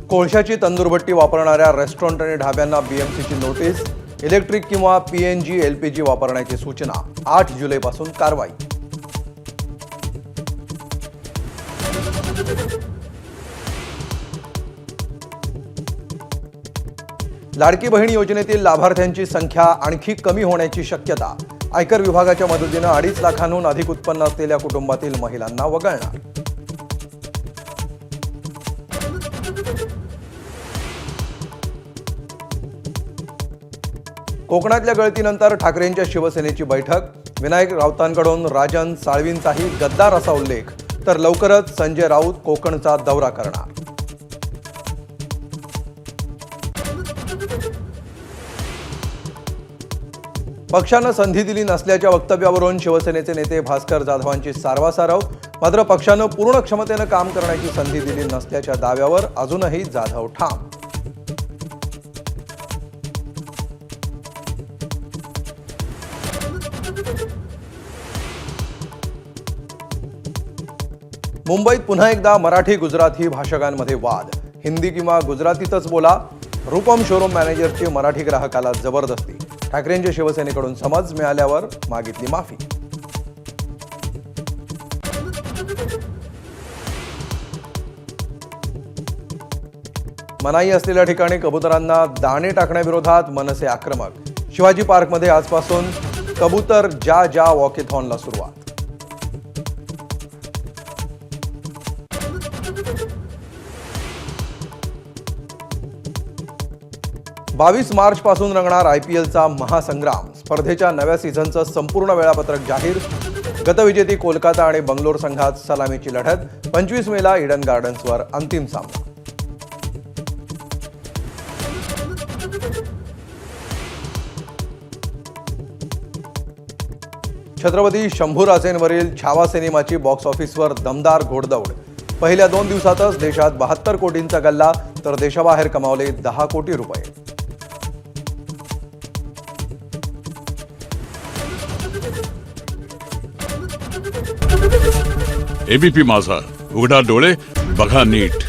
कोळशाची तंदूरभट्टी वापरणाऱ्या रेस्टॉरंट आणि ढाब्यांना बीएमसीची नोटीस. इलेक्ट्रिक किंवा पीएनजी एलपीजी वापरण्याची सूचना. 8 जुलैपासून कारवाई. लाडकी बहीण योजनेतील लाभार्थ्यांची संख्या आणखी कमी होण्याची शक्यता. आयकर विभागाच्या मदतीने 2.5 लाखांहून अधिक उत्पन्न असलेल्या कुटुंबातील महिलांना वगळणार. कोकणातल्या गळतीनंतर ठाकरेंच्या शिवसेनेची बैठक. विनायक राऊतांकडून राजन साळवींचाही गद्दार असा उल्लेख. तर लवकरच संजय राऊत कोकणचा दौरा करणार. पक्षानं संधी दिली नसल्याच्या वक्तव्यावरून शिवसेनेचे नेते भास्कर जाधवांची सारवासारव. मात्र पक्षानं पूर्ण क्षमतेनं काम करण्याची संधी दिली नसल्याच्या दाव्यावर अजूनही जाधव ठाम. मुंबईत पुन्हा एकदा मराठी गुजराती भाषकांमध्ये वाद. हिंदी किंवा गुजरातीतच बोला. रूपम शोरूम मॅनेजरची मराठी ग्राहकाला जबरदस्ती. ठाकरेंच्या शिवसेनेकडून समज मिळाल्यावर मागितली माफी. मनाई असलेल्या ठिकाणी कबुतरांना दाणे टाकण्याविरोधात मनसे आक्रमक. शिवाजी पार्कमध्ये आजपासून कबूतर जा जा वॉकेथॉनला सुरुवात. 22 मार्च पासून रंगणार आयपीएलचा महासंग्राम. स्पर्धेच्या नव्या सीझनचं संपूर्ण वेळापत्रक जाहीर. गतविजेती कोलकाता आणि बंगलोर संघात सलामीची लढत. 25 मेला ईडन गार्डन्सवर अंतिम सामना. छत्रपती शंभूराजेंवरील छावा सिनेमाची बॉक्स ऑफिसवर दमदार घोडदौड. पहिल्या 2 दिवसातच देशात 72 कोटींचा गल्ला, तर देशाबाहेर कमावले 10 कोटी रुपये. एबीपी माझा, उघडा डोळे बघा नीट.